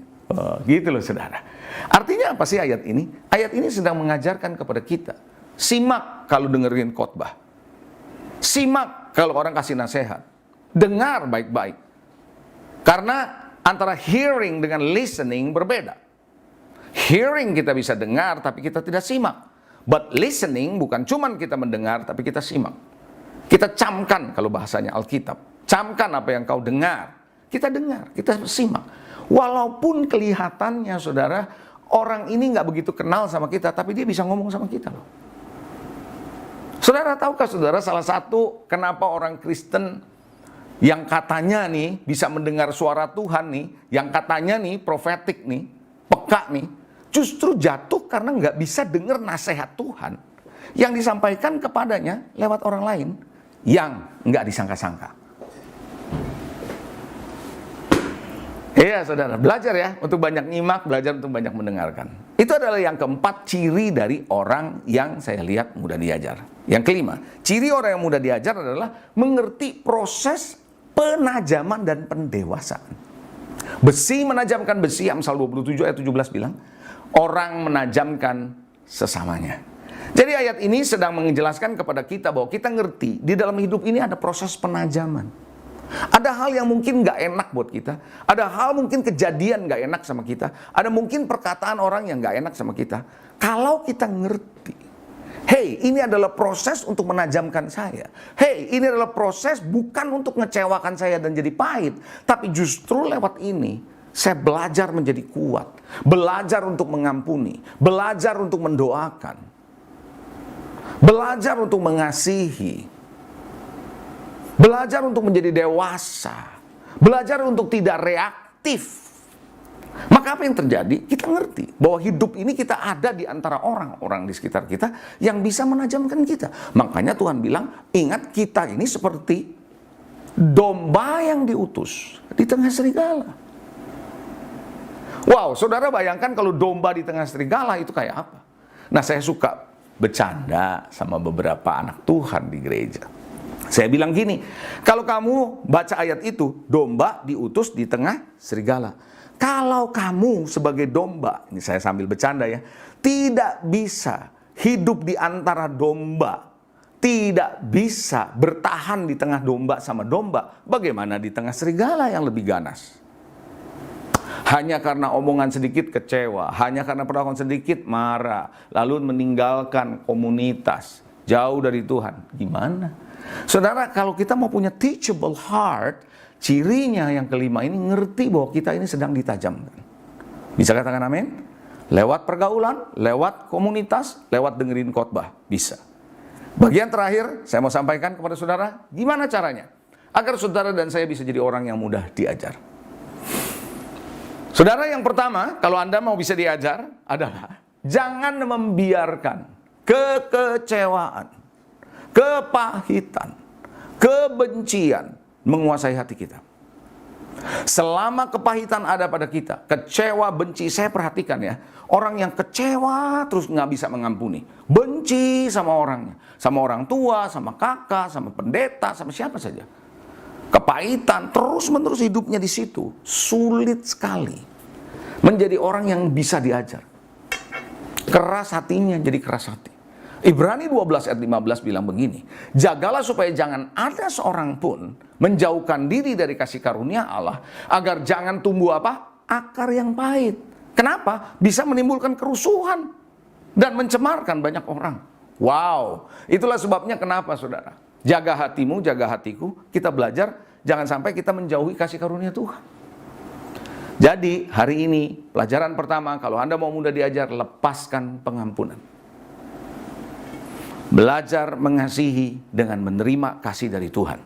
gitu loh, saudara. Artinya apa sih ayat ini? Ayat ini sedang mengajarkan kepada kita, simak kalau dengerin khotbah, simak kalau orang kasih nasihat, dengar baik-baik. Karena antara hearing dengan listening berbeda. Hearing kita bisa dengar tapi kita tidak simak. But listening bukan cuman kita mendengar tapi kita simak. Kita camkan kalau bahasanya Alkitab. Camkan apa yang kau dengar. Kita dengar, kita simak. Walaupun kelihatannya saudara, orang ini nggak begitu kenal sama kita, tapi dia bisa ngomong sama kita loh. Saudara tahukah saudara salah satu kenapa orang Kristen yang katanya nih bisa mendengar suara Tuhan nih, yang katanya nih profetik nih, peka nih, justru jatuh karena nggak bisa dengar nasihat Tuhan yang disampaikan kepadanya lewat orang lain yang nggak disangka-sangka. Iya saudara, belajar ya untuk banyak nyimak, belajar untuk banyak mendengarkan. Itu adalah yang keempat ciri dari orang yang saya lihat mudah diajar. Yang kelima, ciri orang yang mudah diajar adalah mengerti proses penajaman dan pendewasaan. Besi menajamkan besi, Amsal 27 ayat 17 bilang, orang menajamkan sesamanya. Jadi ayat ini sedang menjelaskan kepada kita bahwa kita ngerti di dalam hidup ini ada proses penajaman. Ada hal yang mungkin gak enak buat kita. Ada hal mungkin kejadian gak enak sama kita. Ada mungkin perkataan orang yang gak enak sama kita. Kalau kita ngerti, hey, ini adalah proses untuk menajamkan saya. Hey, ini adalah proses bukan untuk ngecewakan saya dan jadi pahit. Tapi justru lewat ini saya belajar menjadi kuat. Belajar untuk mengampuni. Belajar untuk mendoakan. Belajar untuk mengasihi. Belajar untuk menjadi dewasa. Belajar untuk tidak reaktif. Maka apa yang terjadi? Kita ngerti bahwa hidup ini kita ada di antara orang-orang di sekitar kita yang bisa menajamkan kita. Makanya Tuhan bilang, ingat kita ini seperti domba yang diutus di tengah serigala. Wow, saudara bayangkan kalau domba di tengah serigala itu kayak apa? Nah, saya suka bercanda sama beberapa anak Tuhan di gereja. Saya bilang gini, kalau kamu baca ayat itu, domba diutus di tengah serigala. Kalau kamu sebagai domba, ini saya sambil bercanda ya, tidak bisa hidup di antara domba, tidak bisa bertahan di tengah domba sama domba, bagaimana di tengah serigala yang lebih ganas? Hanya karena omongan sedikit kecewa, hanya karena perlakuan sedikit marah, lalu meninggalkan komunitas, jauh dari Tuhan. Gimana? Saudara, kalau kita mau punya teachable heart, cirinya yang kelima ini ngerti bahwa kita ini sedang ditajamkan. Bisa katakan amin? Lewat pergaulan, lewat komunitas, lewat dengerin khotbah. Bisa. Bagian terakhir, saya mau sampaikan kepada saudara, gimana caranya? Agar saudara dan saya bisa jadi orang yang mudah diajar. Saudara, yang pertama, kalau Anda mau bisa diajar adalah jangan membiarkan kekecewaan, kepahitan, kebencian menguasai hati kita. Selama kepahitan ada pada kita, kecewa, benci, saya perhatikan ya, orang yang kecewa terus nggak bisa mengampuni, benci sama orangnya, sama orang tua, sama kakak, sama pendeta, sama siapa saja. Kepahitan terus-menerus hidupnya di situ, sulit sekali menjadi orang yang bisa diajar. Keras hatinya jadi keras hati. Ibrani 12 ayat 15 bilang begini, jagalah supaya jangan ada seorang pun menjauhkan diri dari kasih karunia Allah, agar jangan tumbuh apa? Akar yang pahit. Kenapa? Bisa menimbulkan kerusuhan dan mencemarkan banyak orang. Wow, itulah sebabnya kenapa saudara, jaga hatimu, jaga hatiku, kita belajar jangan sampai kita menjauhi kasih karunia Tuhan. Jadi hari ini pelajaran pertama, kalau Anda mau mudah diajar, lepaskan pengampunan. Belajar mengasihi dengan menerima kasih dari Tuhan.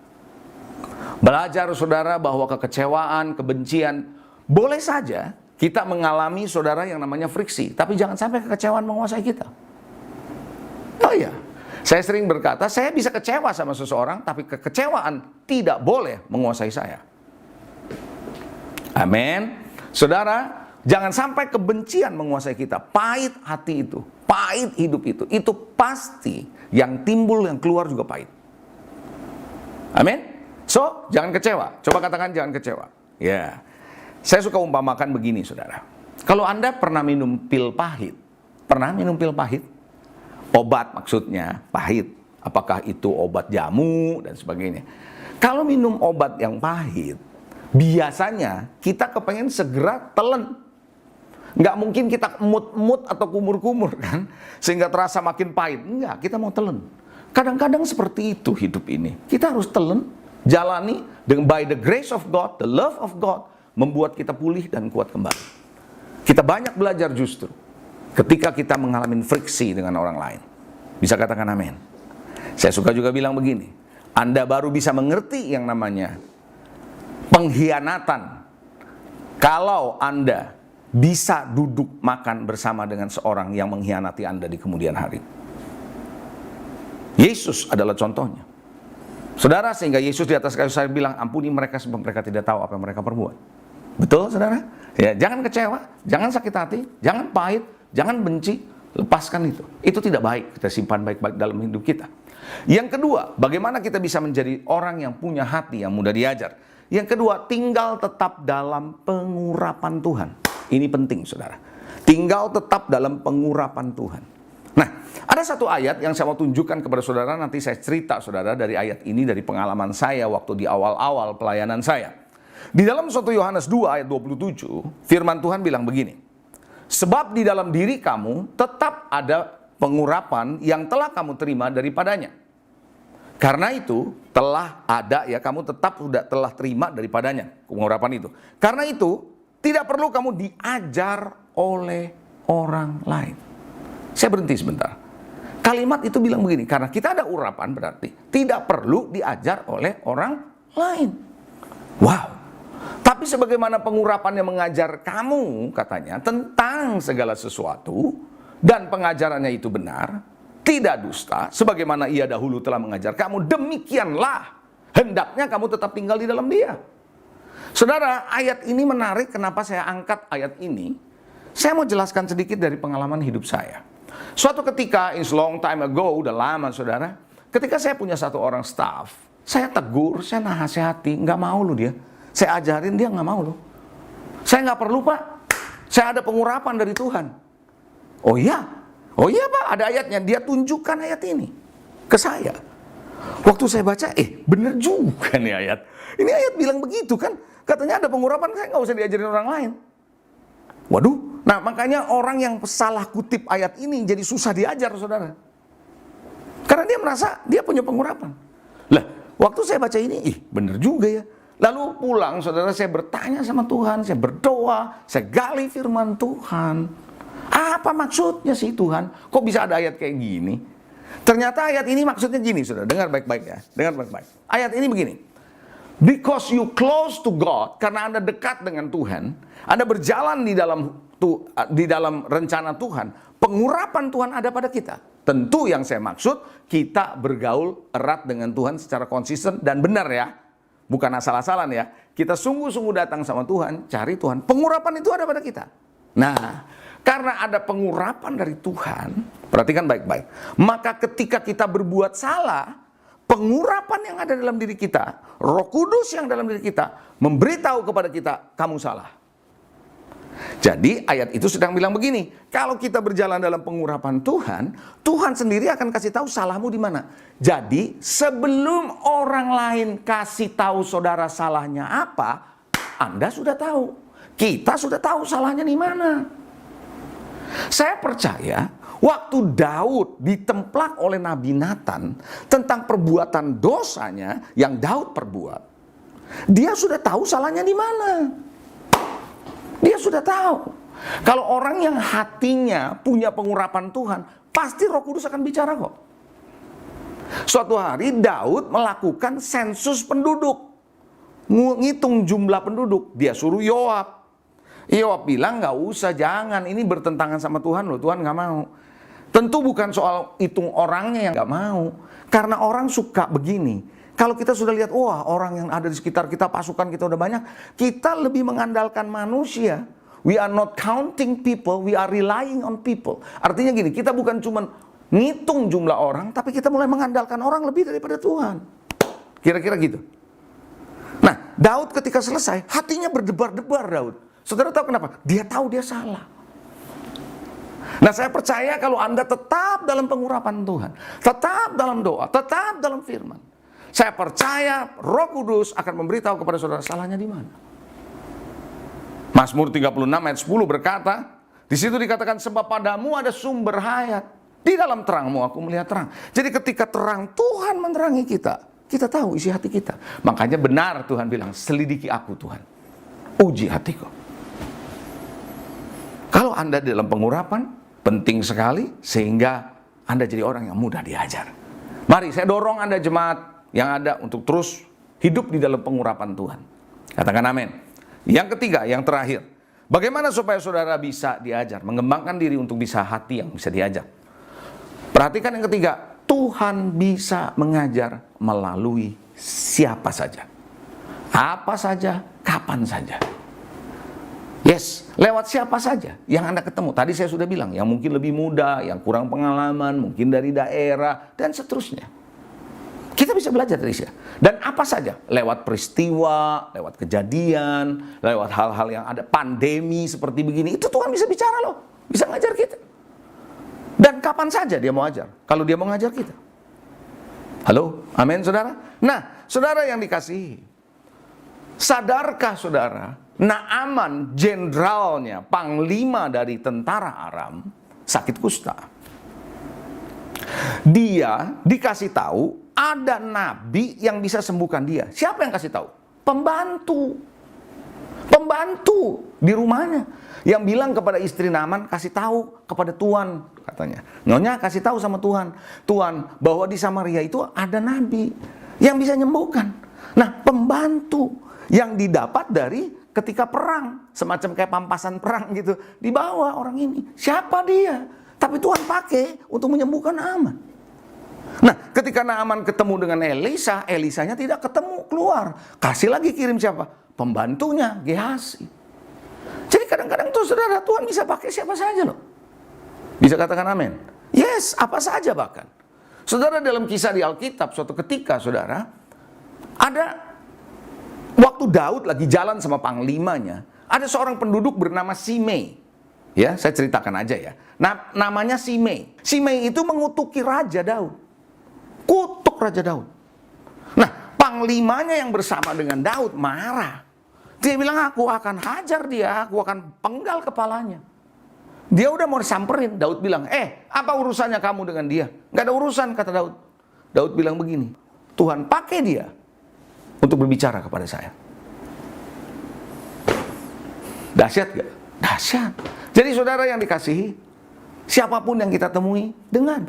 Belajar saudara bahwa kekecewaan, kebencian, boleh saja kita mengalami saudara yang namanya friksi, tapi jangan sampai kekecewaan menguasai kita. Oh iya, saya sering berkata, saya bisa kecewa sama seseorang, tapi kekecewaan tidak boleh menguasai saya. Amin. Saudara, jangan sampai kebencian menguasai kita. Pahit hati itu, pahit hidup itu pasti yang timbul, yang keluar juga pahit. Amin. So, jangan kecewa. Coba katakan jangan kecewa. Ya, saya suka umpamakan begini, saudara. Kalau Anda pernah minum pil pahit, obat maksudnya pahit. Apakah itu obat jamu dan sebagainya. Kalau minum obat yang pahit, biasanya kita kepengen segera telan. Nggak mungkin kita emut-emut atau kumur-kumur kan, sehingga terasa makin pahit. Enggak, kita mau telan. Kadang-kadang seperti itu hidup ini. Kita harus telan, jalani dengan by the grace of God, the love of God, membuat kita pulih dan kuat kembali. Kita banyak belajar justru ketika kita mengalami friksi dengan orang lain. Bisa katakan amin. Saya suka juga bilang begini, Anda baru bisa mengerti yang namanya pengkhianatan kalau Anda bisa duduk makan bersama dengan seorang yang mengkhianati Anda di kemudian hari. Yesus adalah contohnya. Saudara, sehingga Yesus di atas kayu salib bilang, ampuni mereka sebab mereka tidak tahu apa yang mereka perbuat. Betul, saudara? Ya, jangan kecewa, jangan sakit hati, jangan pahit, jangan benci, lepaskan itu. Itu tidak baik, kita simpan baik-baik dalam hidup kita. Yang kedua, bagaimana kita bisa menjadi orang yang punya hati yang mudah diajar? Yang kedua, tinggal tetap dalam pengurapan Tuhan. Ini penting, saudara. Tinggal tetap dalam pengurapan Tuhan. Nah, ada satu ayat yang saya mau tunjukkan kepada saudara, nanti saya cerita saudara dari ayat ini, dari pengalaman saya waktu di awal-awal pelayanan saya. Di dalam 1 Yohanes 2 ayat 27, firman Tuhan bilang begini, sebab di dalam diri kamu tetap ada pengurapan yang telah kamu terima daripadanya. Karena itu telah ada, ya kamu tetap telah terima daripadanya, pengurapan itu. Karena itu tidak perlu kamu diajar oleh orang lain. Saya berhenti sebentar. Kalimat itu bilang begini, karena kita ada urapan berarti tidak perlu diajar oleh orang lain. Wow. Tapi sebagaimana pengurapan yang mengajar kamu katanya tentang segala sesuatu dan pengajarannya itu benar, tidak dusta, sebagaimana ia dahulu telah mengajar kamu, demikianlah hendaknya kamu tetap tinggal di dalam dia. Saudara, ayat ini menarik. Kenapa saya angkat ayat ini? Saya mau jelaskan sedikit dari pengalaman hidup saya. Suatu ketika, it's long time ago, udah lama saudara, ketika saya punya satu orang staff, saya tegur, saya nasihati, nggak mau loh dia. Saya ajarin, dia nggak mau loh. Saya nggak perlu pak, saya ada pengurapan dari Tuhan. Oh iya pak, ada ayatnya, dia tunjukkan ayat ini ke saya. Waktu saya baca, bener juga nih ayat. Ini ayat bilang begitu kan, katanya ada pengurapan, saya nggak usah diajarin orang lain. Waduh, nah makanya orang yang salah kutip ayat ini jadi susah diajar saudara. Karena dia merasa dia punya pengurapan. Lah, waktu saya baca ini, bener juga ya. Lalu pulang saudara, saya bertanya sama Tuhan, saya berdoa, saya gali firman Tuhan. Apa maksudnya sih Tuhan? Kok bisa ada ayat kayak gini? Ternyata ayat ini maksudnya gini saudara, dengar baik-baik ya. Dengar baik-baik. Ayat ini begini. Because you close to God, karena Anda dekat dengan Tuhan, Anda berjalan di dalam rencana Tuhan, pengurapan Tuhan ada pada kita. Tentu yang saya maksud, kita bergaul erat dengan Tuhan secara konsisten dan benar ya. Bukan asal-asalan ya. Kita sungguh-sungguh datang sama Tuhan, cari Tuhan. Pengurapan itu ada pada kita. Nah, karena ada pengurapan dari Tuhan, perhatikan baik-baik. Maka ketika kita berbuat salah, pengurapan yang ada dalam diri kita, Roh Kudus yang dalam diri kita, memberitahu kepada kita, kamu salah. Jadi ayat itu sedang bilang begini, kalau kita berjalan dalam pengurapan Tuhan, Tuhan sendiri akan kasih tahu salahmu di mana. Jadi sebelum orang lain kasih tahu saudara salahnya apa, Anda sudah tahu. Kita sudah tahu salahnya di mana. Saya percaya waktu Daud ditemplak oleh Nabi Nathan tentang perbuatan dosanya yang Daud perbuat, dia sudah tahu salahnya di mana. Dia sudah tahu. Kalau orang yang hatinya punya pengurapan Tuhan, pasti Roh Kudus akan bicara kok. Suatu hari Daud melakukan sensus penduduk, ngitung jumlah penduduk. Dia suruh Yoab. Yoab bilang nggak usah, jangan, ini bertentangan sama Tuhan loh, Tuhan nggak mau. Tentu bukan soal hitung orangnya yang nggak mau, karena orang suka begini. Kalau kita sudah lihat, wah orang yang ada di sekitar kita, pasukan kita udah banyak, kita lebih mengandalkan manusia. We are not counting people, we are relying on people. Artinya gini, kita bukan cuma ngitung jumlah orang, tapi kita mulai mengandalkan orang lebih daripada Tuhan. Kira-kira gitu. Nah, Daud ketika selesai, hatinya berdebar-debar Daud. Saudara tahu kenapa? Dia tahu dia salah. Nah, saya percaya kalau Anda tetap dalam pengurapan Tuhan, tetap dalam doa, tetap dalam firman, saya percaya Roh Kudus akan memberitahu kepada saudara salahnya di mana. Mazmur 36 ayat 10 berkata, di situ dikatakan, sebab padamu ada sumber hayat. Di dalam terangmu aku melihat terang. Jadi ketika terang Tuhan menerangi kita, kita tahu isi hati kita. Makanya benar Tuhan bilang, selidiki aku Tuhan, uji hatiku. Kalau Anda dalam pengurapan, penting sekali sehingga Anda jadi orang yang mudah diajar. Mari saya dorong Anda jemaat yang ada untuk terus hidup di dalam pengurapan Tuhan. Katakan amin. Yang ketiga, yang terakhir, bagaimana supaya saudara bisa diajar, mengembangkan diri untuk bisa hati yang bisa diajar. Perhatikan yang ketiga, Tuhan bisa mengajar melalui siapa saja, apa saja, kapan saja. Yes, lewat siapa saja yang Anda ketemu. Tadi saya sudah bilang, yang mungkin lebih muda, yang kurang pengalaman, mungkin dari daerah, dan seterusnya. Kita bisa belajar dari dia. Dan apa saja, lewat peristiwa, lewat kejadian, lewat hal-hal yang ada, pandemi seperti begini, itu Tuhan bisa bicara loh, bisa ngajar kita. Dan kapan saja dia mau ajar, kalau dia mau ngajar kita. Halo, amin saudara? Nah, saudara yang dikasihi, sadarkah saudara, Naaman jenderalnya, panglima dari tentara Aram, sakit kusta. Dia dikasih tahu ada nabi yang bisa sembuhkan dia. Siapa yang kasih tahu? Pembantu. Pembantu di rumahnya yang bilang kepada istri Naaman, kasih tahu kepada Tuan, katanya. Nyonya kasih tahu sama Tuan, Tuan, bahwa di Samaria itu ada nabi yang bisa menyembuhkan. Nah, pembantu yang didapat dari ketika perang, semacam kayak pampasan perang gitu, dibawa orang ini. Siapa dia? Tapi Tuhan pakai untuk menyembuhkan Naaman. Nah, ketika Naaman ketemu dengan Elisa, Elisanya tidak ketemu, keluar. Kasih lagi kirim siapa? Pembantunya, Gehazi. Jadi kadang-kadang tuh saudara, Tuhan bisa pakai siapa saja loh. Bisa katakan amin? Yes, apa saja bahkan. Saudara, dalam kisah di Alkitab, suatu ketika saudara, ada waktu Daud lagi jalan sama panglimanya, ada seorang penduduk bernama Simei. Ya, saya ceritakan aja ya. Nah, namanya Simei. Simei itu mengutuki Raja Daud. Kutuk Raja Daud. Nah, panglimanya yang bersama dengan Daud marah. Dia bilang, aku akan hajar dia, aku akan penggal kepalanya. Dia udah mau disamperin. Daud bilang, apa urusannya kamu dengan dia? Gak ada urusan, kata Daud. Daud bilang begini, Tuhan pakai dia untuk berbicara kepada saya. Dahsyat gak? Dahsyat. Jadi saudara yang dikasihi, siapapun yang kita temui, dengan baik.